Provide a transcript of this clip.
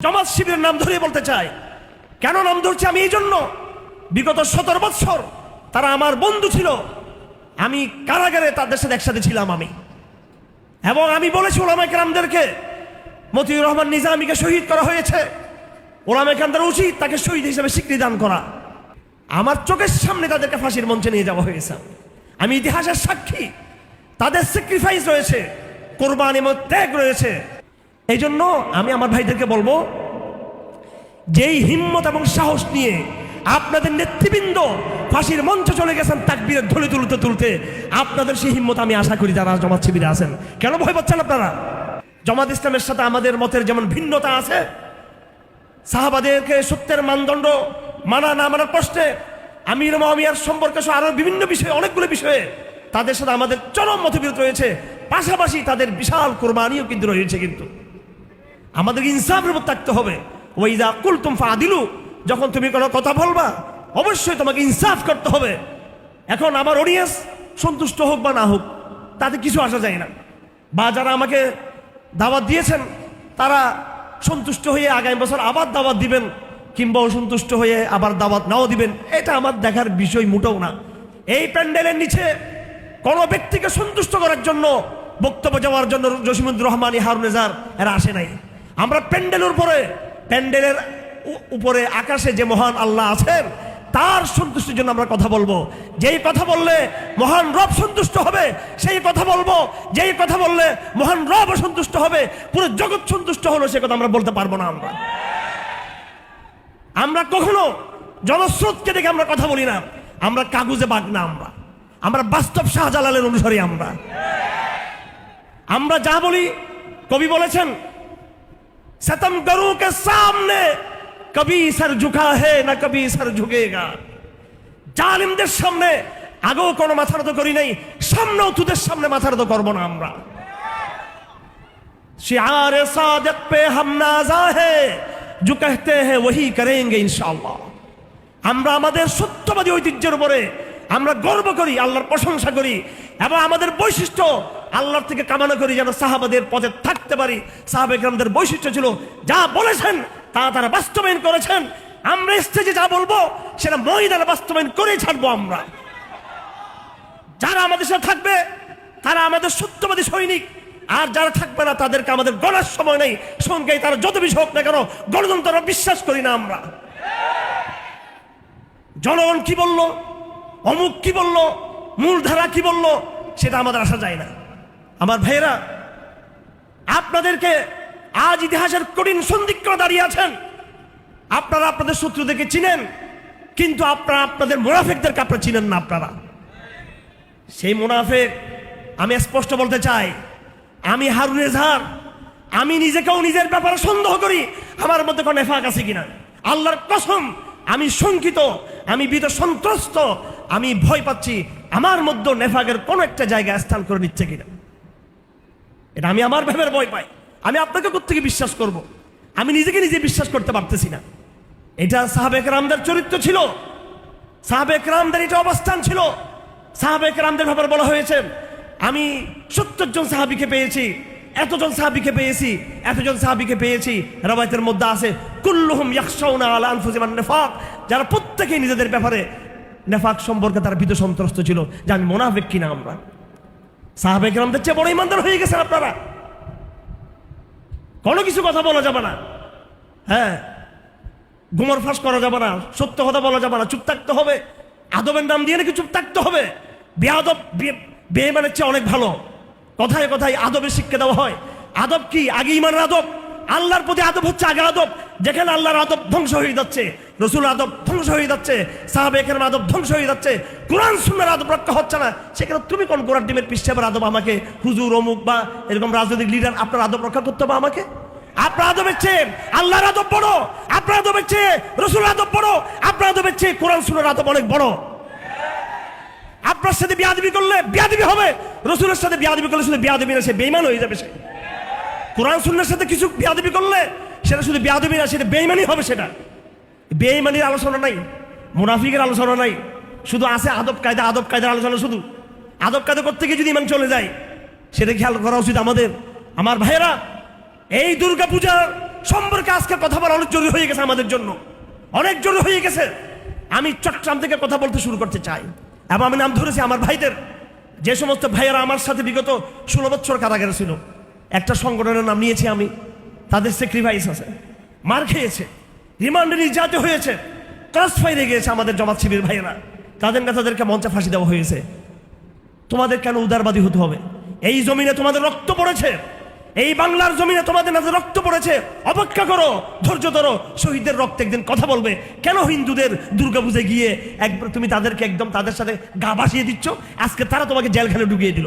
জামাত শিবিরের নাম ধরে বলতে চাই। কেন নাম ধরছি আমি? এই জন্য বিগত 17 বছর তারা আমার বন্ধু ছিল। আমি কারাগারে তাদের সাথে একসাথে ছিলাম আমি, এবং আমি বলেছি ওলামায়ে কেরামদেরকে, মতিউর রহমান নিজামীকে শহীদ করা হয়েছে, ওলামায়ে কেরামদের উচিত তাকে শহীদ হিসেবে স্বীকৃতি দান করা। আমার চোখের সামনে তাদেরকে ফাঁসির মঞ্চে নিয়ে যাওয়া হয়েছে। আমি ইতিহাসের সাক্ষী। তাদের স্যাক্রিফাইস রয়েছে, কোরবানি এবং ত্যাগ রয়েছে। এই জন্য আমি আমার ভাইদেরকে বলবো, যেই হিম্মত এবং সাহস নিয়ে আপনাদের নেতৃবৃন্দ ফাঁসির মঞ্চে চলে গেছেন তাকবীরের ধ্বনি তুলতে তুলতে, আপনাদের সেই হিম্মত আমি আশা করি যারা জামাত শিবিরে আছেন। কেন ভয় পাচ্ছেন আপনারা? জামাত ইসলামের সাথে আমাদের মতের যেমন ভিন্নতা আছে, সাহাবাদেরকে সত্যের মানদণ্ড মানা না মানার প্রশ্নে, আমির মুআবিয়ার সম্পর্কে সহ আরো বিভিন্ন বিষয়ে, অনেকগুলো বিষয়ে তাদের সাথে আমাদের চরম মতবিরোধ রয়েছে। পাশাপাশি তাদের বিশাল কোরবানিও কিন্তু রয়েছে। কিন্তু আমাদের ইনসাফের উপর থাকতে হবে। ওয়াইদা কুলতুম ফাদিলু, যখন তুমি কোনো কথা বলবা অবশ্যই তোমাকে ইনসাফ করতে হবে। এখন আমার অডিয়েন্স সন্তুষ্ট হোক বা না হোক তাতে কিছু আসা যায় না, বা যারা আমাকে দাওয়াত দিয়েছেন তারা সন্তুষ্ট হয়ে আগামী বছর আবার দাওয়াত দিবেন, কিংবা অসন্তুষ্ট হয়ে আবার দাওয়াত নাও দিবেন, এটা আমার দেখার বিষয় মোটেও না। এই প্যান্ডেলের নিচে কোনো ব্যক্তিকে সন্তুষ্ট করার জন্য, বক্তব্য যাওয়ার জন্য জসিমুদ্দুর রহমান, হারুন রেজার এরা আসে নাই। আমরা প্যান্ডেলের উপরে, প্যান্ডেলের উপরে আকাশে যে মহান আল্লাহ আছেন তার সন্তুষ্টির জন্য আমরা কথা বলবো। যেই কথা বললে মহান রব সন্তুষ্ট হবে সেই কথা বলবো, যেই কথা বললে মহান রব সন্তুষ্ট হবে, পুরো জগৎ সন্তুষ্ট হলো সে কথা আমরা বলতে পারবো না। আমরা কখনো জনস্রোতকে দেখে আমরা কথা বলি না, আমরা কাগজে বাঘ না, আমরা বাস্তব শাহজালালের অনুসারী। আমরা যা বলি, কবি বলেছেন, সতম গরু কে সামনে কবি সর ঝুঁকা হে না কবি সর ঝুঁকেগা। জালিমদের সামনে আগেও কোনো মাথা নত করি নাই, সামনেও তোদের সামনে মাথা নত করবো না। আমরা শিআরে সাদিক পে হাম নাজা হে, जो कहते हैं वही करेंगे इंशाअल्लाह। আমরা আমাদের সত্যবাদী ঐতিহ্যের উপরে আমরা গর্ব করি, আল্লাহর প্রশংসা করি, এবং আমাদের বৈশিষ্ট্য আল্লাহর থেকে কামনা করি যেন সাহাবাদের পথে থাকতে পারি। সাহাবায়ে কেরামদের বৈশিষ্ট্য ছিল যা বলেছেন তা তারা বাস্তবায়ন করেছেন। আমরা স্টেজে যা বলবো সেটা ময়দানে বাস্তবায়ন করেই ছাড়বো। আমরা যারা আমাদের সাথে থাকবে তারা আমাদের সত্যবাদী সৈনিক, আর যারা থাকবে না তাদেরকে আমাদের গণার সময় নেই। সঙ্গে তারা যত বেশি হোক না কেন গণতন্ত্র বিশ্বাস করি না আমরা। জনগণ কি বললো, অমুক কি বললো, মূলধারা কি বললো, সেটা আমাদের আসা যায় না। আমার ভাইয়েরা, আপনাদেরকে আজ ইতিহাসের কঠিন সন্ধিক্ষণে দাঁড়িয়ে আছেন। আপনারা আপনাদের শত্রুদেরকে চিনেন, কিন্তু আপনারা আপনাদের মুনাফিকদেরকে আপনারা চিনেন না। আপনারা সেই মুনাফিক, আমি স্পষ্ট বলতে চাই, আমি হারুন রেজার, আমি নিজেকেও নিজের ব্যাপারে সন্দেহ করি আমার মধ্যে কোনো নেফাক আছে কিনা। আল্লাহর কসম আমি শঙ্কিত, আমি ভীত সন্ত্রস্ত, আমি ভয় পাচ্ছি আমার মধ্যে নেফাকের কোনো একটা জায়গায় স্থান করে নিচ্ছে কিনা। এটা আমি আমার ভেবের ভয় পাই। আমি আপনাকে কোত্থেকে বিশ্বাস করব? আমি নিজেকে নিজে বিশ্বাস করতে পারতেছি না। এটা সাহাবায়ে কেরামদের চরিত্র ছিল, সাহাবায়ে কেরামদের এটা অবস্থান ছিল। সাহাবায়ে কেরামদের ব্যাপারে বলা হয়েছে, আমি 70 জন সাহাবীকে পেয়েছি, এতজন সাহাবীকে পেয়েছি, এতজন সাহাবীকে পেয়েছি। রওয়ায়াতের মধ্যে আছে কুল্লুহুম ইয়াখশাউনা আলা আনফুসিহিম নিফাক, যারা প্রত্যেকেই নিজেদের ব্যাপারে নেফাক সম্পর্কে তারা ভীত সন্ত্রস্ত ছিল যে আমি মুনাফিক কিনা। আমরা সাহাবায়ে কেরামদের চেয়ে বড় ইমানদার হয়ে গেছেন আপনারা। কোনো কিছু কথা বলা যাবে না, হ্যাঁ, গুমর ফাঁস করা যাবে না, সত্য কথা বলা যাবে না, চুপ থাকতে হবে। আদবের নাম দিয়ে নাকি চুপ থাকতে হবে? বেয়াদব, বেঈমানের চেয়ে অনেক ভালো। কথায় কথায় আদবের শিক্ষা দেওয়া হয়। আদব কি? আগে ইমানের আদব, আল্লাহর প্রতি আদব হচ্ছে আগে আদব। যেখানে আল্লাহর আদব ধ্বংস হয়ে যাচ্ছে, রসুল আদব ধ্বংস হয়ে যাচ্ছে, সাহাবায়ে কেরাম আদব ধ্বংস হয়ে যাচ্ছে, কোরআন সুন্নাহর আদব রক্ষা হচ্ছে না, সেখানে তুমি কোন গোড়ার ডিমের পিসের আদব আমাকে হুজুর অমুক বা এরকম রাজনৈতিক লিডার আপনার আদব রক্ষা করতে হবে আমাকে? আপনার আদবের চেয়ে আল্লাহর আদব বড়, আপনার আদবের চেয়ে রসুলের আদব বড়, আপনার আদবের চেয়ে কোরআন সুন্নাহর আদব অনেক বড়। আপনার সাথে বিয়াদবি করলে বিয়াদবি হবে, রসুলের সাথে বিয়াদবি করলে শুধু বিয়াদবি না, সে বেঈমান হয়ে যাবে। সে কোরআন সুন্নাহর সাথে কিছু বিয়াদবি করলে সেটা শুধু বিয়াদবি না, সেটা বেঈমানি হবে। সেটা বেঈমানির আলোচনা নাই, মুনাফিকের আলোচনা নাই, শুধু আছে আদব কায়দা, আদব কায়দার আলোচনা। শুধু আদব কায়দা করতে গিয়ে যদি ইমান চলে যায় সেটা খেয়াল করা উচিত আমাদের। আমার ভাইয়েরা, এই দুর্গা পূজার সম্পর্কে আজকে কথা বলা অনেক জরুরি হয়ে গেছে আমাদের জন্য, অনেক জরুরি হয়ে গেছে। আমি চট্টগ্রাম থেকে কথা বলতে শুরু করতে চাই এবং আমি নাম ধরেছি আমার ভাইদের, যে সমস্ত ভাইয়েরা আমার সাথে বিগত 16 বছর কারাগারে ছিল। একটা সংগঠনের নাম নিয়েছি আমি, তাদের স্যাক্রিফাইস আছে, মার খেয়েছে, রিমান্ডে নির্যাতিত হয়েছে, ক্রস ফায়ারে গিয়েছে আমাদের জামাত শিবির ভাইয়েরা, তাদেরকে মঞ্চে ফাঁসি দেওয়া হয়েছে। তোমাদের কেন উদারবাদী হতে হবে? এই জমিনে তোমাদের রক্ত পড়েছে, এই বাংলার জমিনে তোমাদের রক্ত পড়েছে। অপেক্ষা করো, ধৈর্য ধরো, শহীদদের রক্তে একদিন কথা বলবে। কেন হিন্দুদের দুর্গাপূজায় গিয়ে একবার তুমি তাদেরকে একদম তাদের সাথে গা ভাসিয়ে দিচ্ছ? আজকে তারা তোমাকে জেলখানে ঢুকিয়ে দিল।